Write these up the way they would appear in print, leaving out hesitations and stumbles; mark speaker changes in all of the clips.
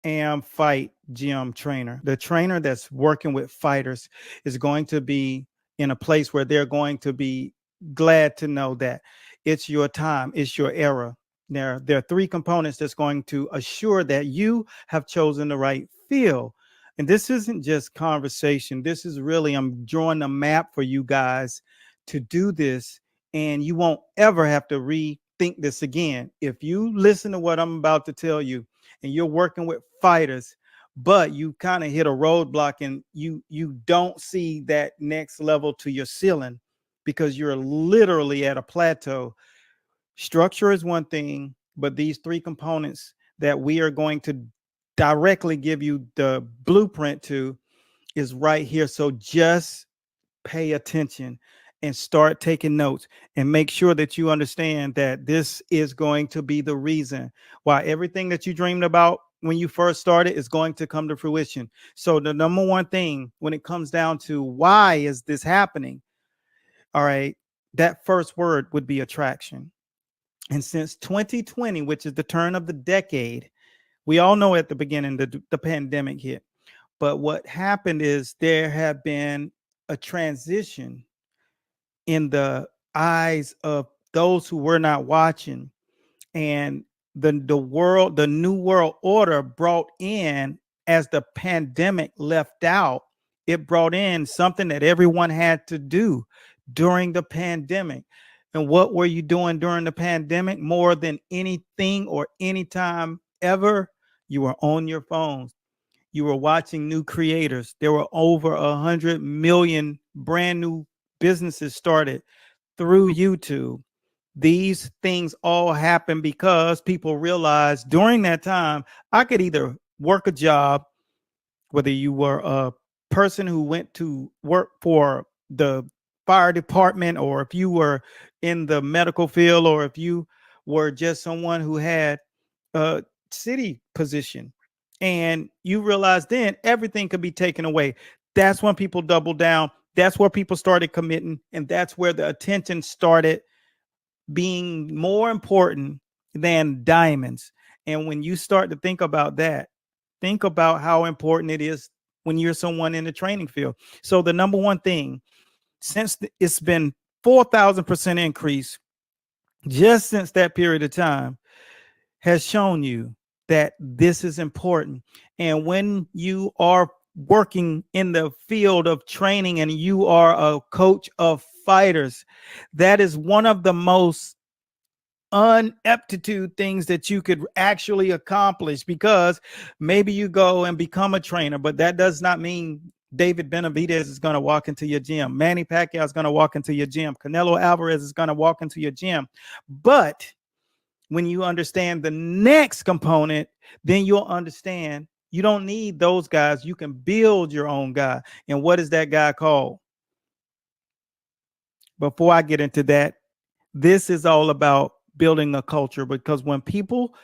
Speaker 1: am fight gym trainer. The trainer that's working with fighters is going to be in a place where they're going to be glad to know that it's your time, it's your era. There are three components that's going to assure that you have chosen the right field. And this isn't just conversation. This is really, I'm drawing a map for you guys to do this, and you won't ever have to rethink this again. If you listen to what I'm about to tell you, and you're working with fighters, but you kind of hit a roadblock and you don't see that next level to your ceiling because you're literally at a plateau. Structure is one thing, but these three components that we are going to directly give you the blueprint to is right here. So just pay attention and start taking notes and make sure that you understand that this is going to be the reason why everything that you dreamed about when you first started is going to come to fruition. So the number one thing when it comes down to why is this happening, all right, that first word would be attraction. And since 2020, which is the turn of the decade, we all know at the beginning the pandemic hit. But what happened is there have been a transition in the eyes of those who were not watching, and the new world order brought in, as the pandemic left out, it brought in something that everyone had to do during the pandemic. And what were you doing during the pandemic more than anything or anytime ever? You were on your phones. You were watching new creators. There were over 100 million brand new businesses started through YouTube. These things all happen because people realized during that time, I could either work a job, whether you were a person who went to work for the fire department, or if you were in the medical field, or if you were just someone who had a city position, and you realize then everything could be taken away. That's when people doubled down. That's where people started committing, and that's where the attention started being more important than diamonds. And when you start to think about that, think about how important it is when you're someone in the training field. So the number one thing, since it's been 4,000% increase just since that period of time, has shown you that this is important. And when you are working in the field of training and you are a coach of fighters, that is one of the most unaptitude things that you could actually accomplish, because maybe you go and become a trainer, but that does not mean David Benavidez is going to walk into your gym. Manny Pacquiao is going to walk into your gym. Canelo Alvarez is going to walk into your gym. But when you understand the next component, then you'll understand you don't need those guys. You can build your own guy. And what is that guy called? Before I get into that, this is all about building a culture, because when people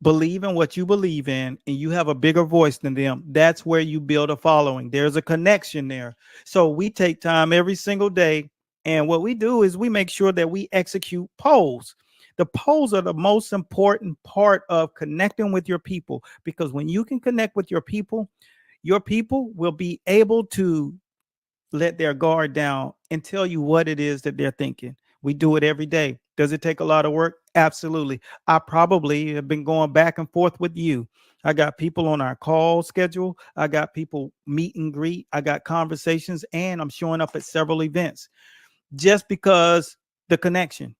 Speaker 1: believe in what you believe in and you have a bigger voice than them, that's where you build a following. There's a connection there. So we take time every single day, and what we do is we make sure that we execute polls. The polls are the most important part of connecting with your people, because when you can connect with your people will be able to let their guard down and tell you what it is that they're thinking. We do it every day. Does it take a lot of work? Absolutely. I probably have been going back and forth with you. I got people on our call schedule. I got people meet and greet. I got conversations, and I'm showing up at several events just because the connection.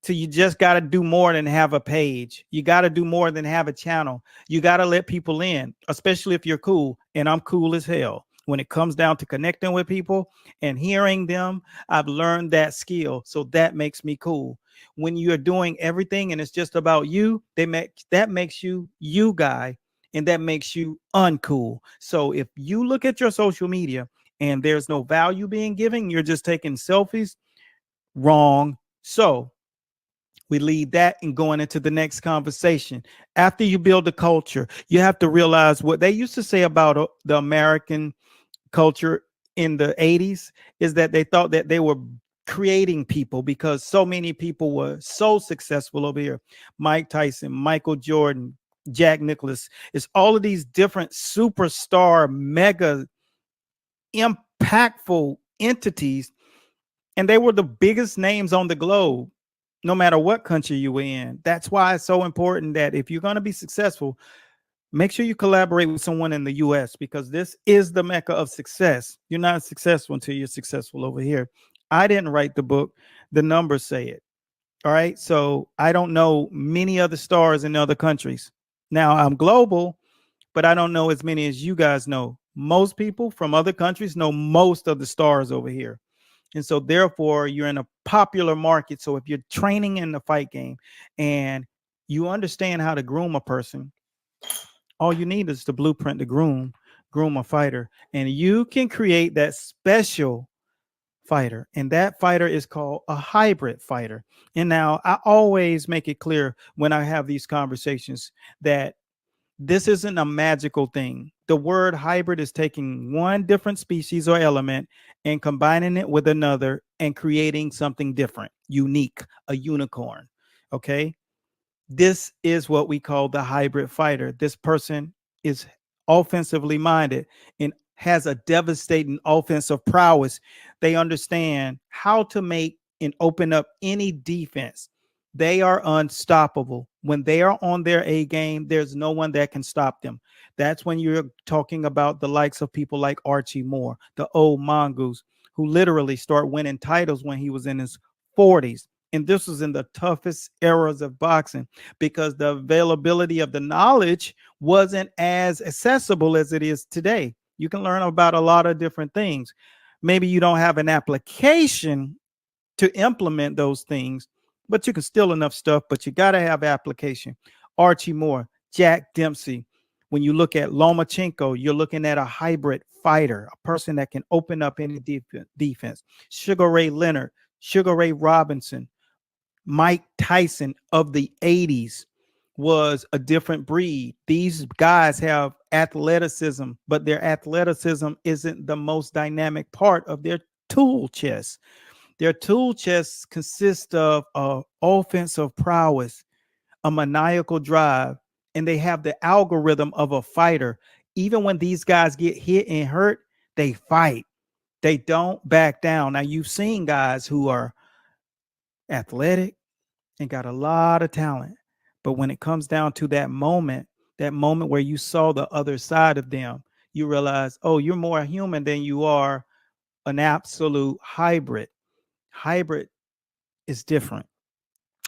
Speaker 1: So you just got to do more than have a page. You got to do more than have a channel. You got to let people in, especially if you're cool. And I'm cool as hell. When it comes down to connecting with people and hearing them, I've learned that skill. So that makes me cool. When you're doing everything and it's just about you, that makes you guy, and that makes you uncool. So if you look at your social media and there's no value being given, you're just taking selfies, wrong. So we leave that and going into the next conversation. After you build a culture, you have to realize what they used to say about the American culture in the 80s is that they thought that they were creating people because so many people were so successful over here. Mike Tyson, Michael Jordan, Jack Nicholas. It's all of these different superstar, mega impactful entities, and they were the biggest names on the globe, no matter what country you were in. That's why it's so important that if you're going to be successful, make sure you collaborate with someone in the US, because this is the mecca of success. You're not successful until you're successful over here. I didn't write the book, the numbers say it. All right. So I don't know many other stars in other countries. Now I'm global, but I don't know as many as you guys know. Most people from other countries know most of the stars over here. And so therefore you're in a popular market. So if you're training in the fight game and you understand how to groom a person, all you need is the blueprint to groom a fighter. And you can create that special fighter. And that fighter is called a hybrid fighter. And now I always make it clear when I have these conversations that this isn't a magical thing. The word hybrid is taking one different species or element and combining it with another and creating something different, unique, a unicorn. Okay. This is what we call the hybrid fighter. This person is offensively minded and has a devastating offensive prowess. They understand how to make and open up any defense. They are unstoppable. When they are on their A game, there's no one that can stop them. That's when you're talking about the likes of people like Archie Moore, the old mongoose, who literally start winning titles when he was in his 40s. And this was in the toughest eras of boxing, because the availability of the knowledge wasn't as accessible as it is today. You can learn about a lot of different things. Maybe you don't have an application to implement those things, but you can steal enough stuff, but you got to have application. Archie Moore, Jack Dempsey. When you look at Lomachenko, you're looking at a hybrid fighter, a person that can open up any defense. Sugar Ray Leonard, Sugar Ray Robinson, Mike Tyson of the 80s was a different breed. These guys have athleticism, but their athleticism isn't the most dynamic part of their tool chest. Their tool chest consists of offensive prowess, a maniacal drive, and they have the algorithm of a fighter. Even when these guys get hit and hurt, they fight. They don't back down. Now, you've seen guys who are athletic and got a lot of talent. But when it comes down to that moment where you saw the other side of them, you realize, oh, you're more human than you are an absolute hybrid. Hybrid is different.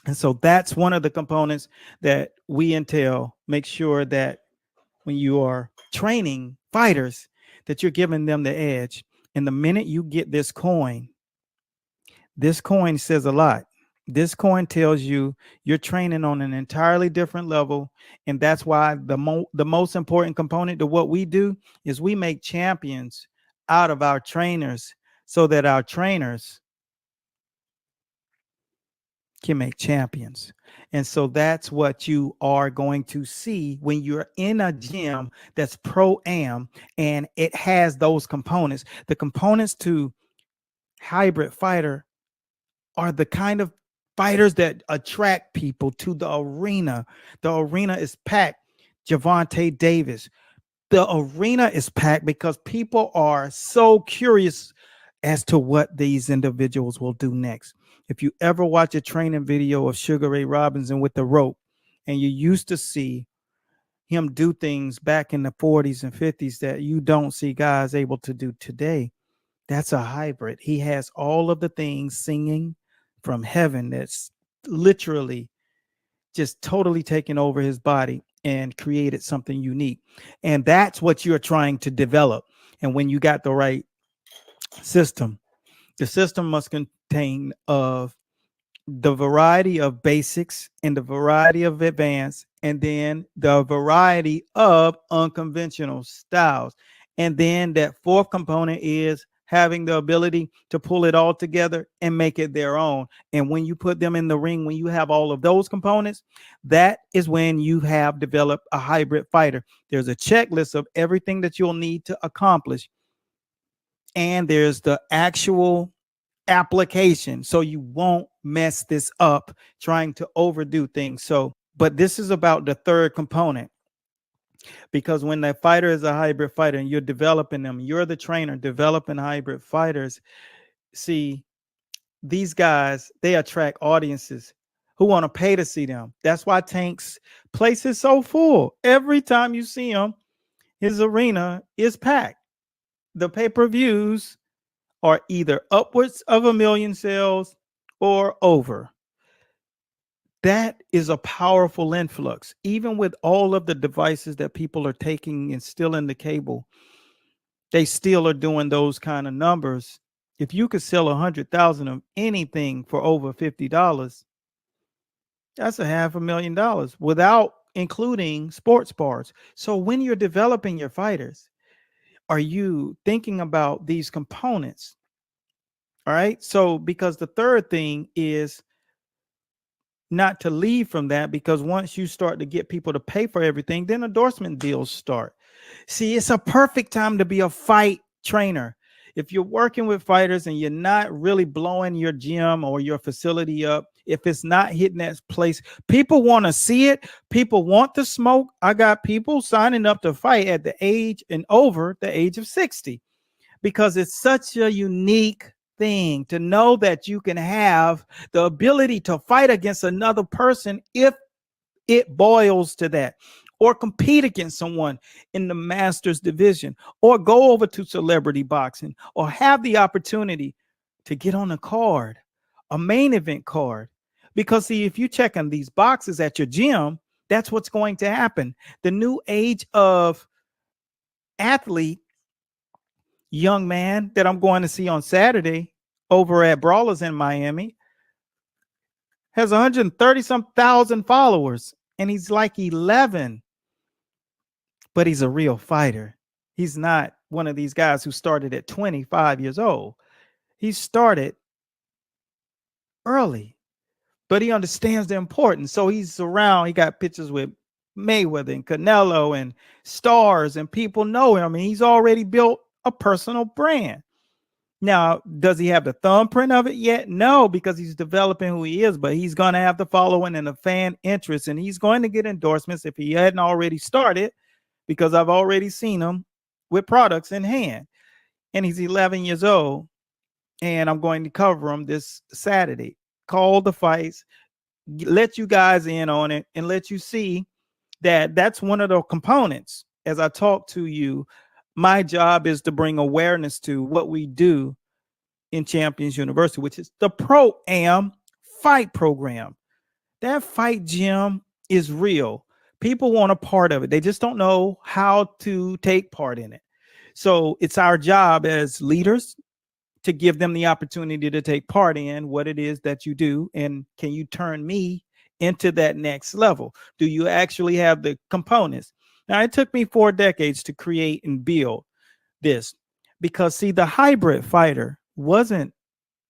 Speaker 1: And so that's one of the components that we entail. Make sure that when you are training fighters, that you're giving them the edge. And the minute you get this coin says a lot. This coin tells you you're training on an entirely different level. And that's why the most important component to what we do is we make champions out of our trainers, so that our trainers can make champions. And so that's what you are going to see when you're in a gym that's pro am and it has those components. The components to hybrid fighter are the kind of fighters that attract people to the arena. The arena is packed. Javante Davis. The arena is packed because people are so curious as to what these individuals will do next. If you ever watch a training video of Sugar Ray Robinson with the rope, and you used to see him do things back in the 40s and 50s that you don't see guys able to do today, that's a hybrid. He has all of the things singing from heaven that's literally just totally taken over his body and created something unique. And that's what you're trying to develop. And when you got the right system, the system must contain of the variety of basics and the variety of advanced, and then the variety of unconventional styles. And then that fourth component is having the ability to pull it all together and make it their own. And when you put them in the ring, when you have all of those components, that is when you have developed a hybrid fighter. There's a checklist of everything that you'll need to accomplish, and there's the actual application, so you won't mess this up trying to overdo things. So But this is about the third component, because when that fighter is a hybrid fighter and you're developing them, you're the trainer developing hybrid fighters. See, these guys, they attract audiences who want to pay to see them. That's why Tank's place is so full. Every time you see him, his arena is packed. The pay-per-views are either upwards of 1 million sales or over. That is a powerful influx. Even with all of the devices that people are taking and still in the cable, they still are doing those kind of numbers. If you could sell 100,000 of anything for over $50, that's $500,000 without including sports bars. So when you're developing your fighters, are you thinking about these components? All right. So because the third thing is not to leave from that, because once you start to get people to pay for everything, then endorsement deals start. See, it's a perfect time to be a fight trainer. If you're working with fighters and you're not really blowing your gym or your facility up, if it's not hitting that place, people want to see it. People want to smoke. I got people signing up to fight at the age and over the age of 60, because it's such a unique thing to know that you can have the ability to fight against another person if it boils to that, or compete against someone in the masters division, or go over to celebrity boxing, or have the opportunity to get on a card, a main event card. Because see, if you check on these boxes at your gym, that's what's going to happen. The new age of athlete, young man that I'm going to see on Saturday over at Brawlers in Miami, has 130 some thousand followers, and he's like 11, but he's a real fighter. He's not one of these guys who started at 25 years old. He started early, but he understands the importance. So he's around, he got pictures with Mayweather and Canelo and stars, and people know him, and he's already built a personal brand. Now, does he have the thumbprint of it yet? No, because he's developing who he is, but he's going to have the following and the fan interest, and he's going to get endorsements if he hadn't already started, because I've already seen him with products in hand. And he's 11 years old, and I'm going to cover him this Saturday. Call the fights, let you guys in on it, and let you see that that's one of the components. As I talk to you, my job is to bring awareness to what we do in Champions University, which is the Pro-Am fight program. That fight gym is real. People want a part of it. They just don't know how to take part in it. So it's our job as leaders to give them the opportunity to take part in what it is that you do. And can you turn me into that next level? Do you actually have the components? Now, it took me 4 decades to create and build this, because see, the hybrid fighter wasn't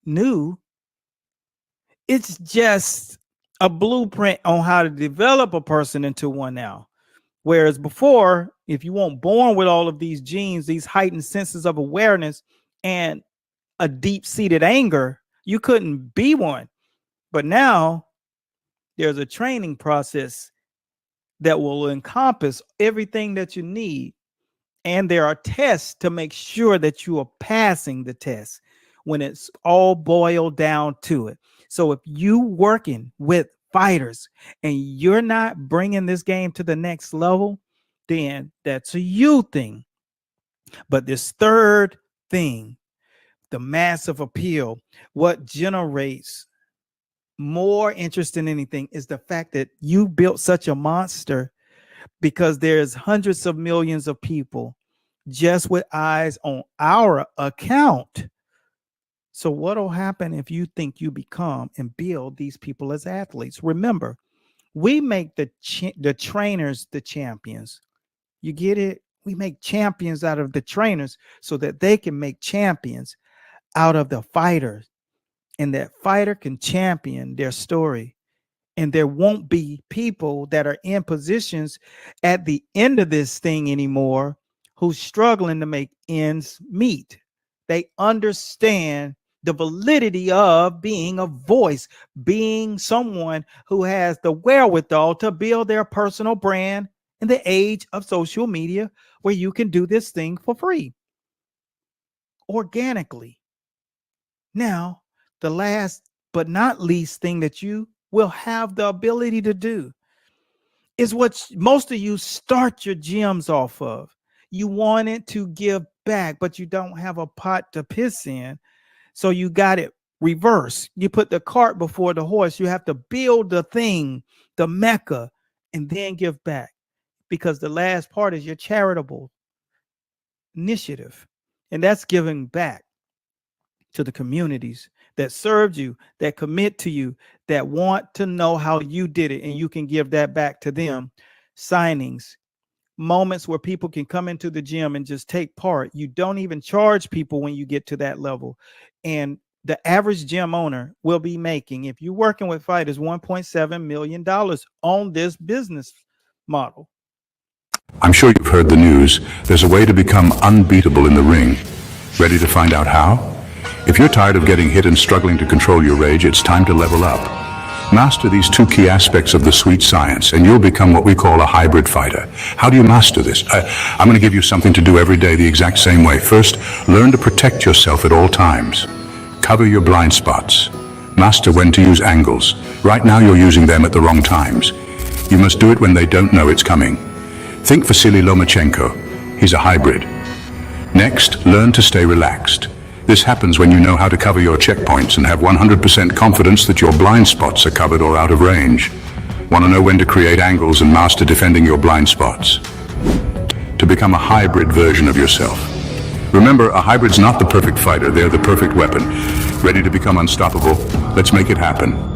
Speaker 1: new. It's just a blueprint on how to develop a person into one now. Whereas before, if you weren't born with all of these genes, these heightened senses of awareness and a deep-seated anger, you couldn't be one. But now there's a training process that will encompass everything that you need. And there are tests to make sure that you are passing the test when it's all boiled down to it. So if you working with fighters and you're not bringing this game to the next level, then that's a you thing. But this third thing, the massive appeal, what generates more interest than anything is the fact that you built such a monster, because there's hundreds of millions of people just with eyes on our account. So what'll happen if you think you become and build these people as athletes? Remember, we make the trainers the champions. You get it? We make champions out of the trainers so that they can make champions out of the fighters, and that fighter can champion their story. And there won't be people that are in positions at the end of this thing anymore who's struggling to make ends meet. They understand the validity of being a voice, being someone who has the wherewithal to build their personal brand in the age of social media, where you can do this thing for free, organically. Now, the last but not least thing that you will have the ability to do is what most of you start your gyms off of. You wanted to give back, but you don't have a pot to piss in. So you got it reverse. You put the cart before the horse. You have to build the thing, the mecca, and then give back, because the last part is your charitable initiative. And that's giving back to the communities that served you, that commit to you, that want to know how you did it, and you can give that back to them. Signings, moments where people can come into the gym and just take part. You don't even charge people when you get to that level. And the average gym owner will be making, if you're working with fighters, $1.7 million on this business model.
Speaker 2: I'm sure you've heard the news. There's a way to become unbeatable in the ring. Ready to find out how? If you're tired of getting hit and struggling to control your rage, it's time to level up. Master these two key aspects of the sweet science, and you'll become what we call a hybrid fighter. How do you master this? I'm going to give you something to do every day the exact same way. First, learn to protect yourself at all times. Cover your blind spots. Master when to use angles. Right now you're using them at the wrong times. You must do it when they don't know it's coming. Think Vasily Lomachenko. He's a hybrid. Next, learn to stay relaxed. This happens when you know how to cover your checkpoints and have 100% confidence that your blind spots are covered or out of range. Want to know when to create angles and master defending your blind spots? To become a hybrid version of yourself. Remember, a hybrid's not the perfect fighter, they're the perfect weapon. Ready to become unstoppable? Let's make it happen.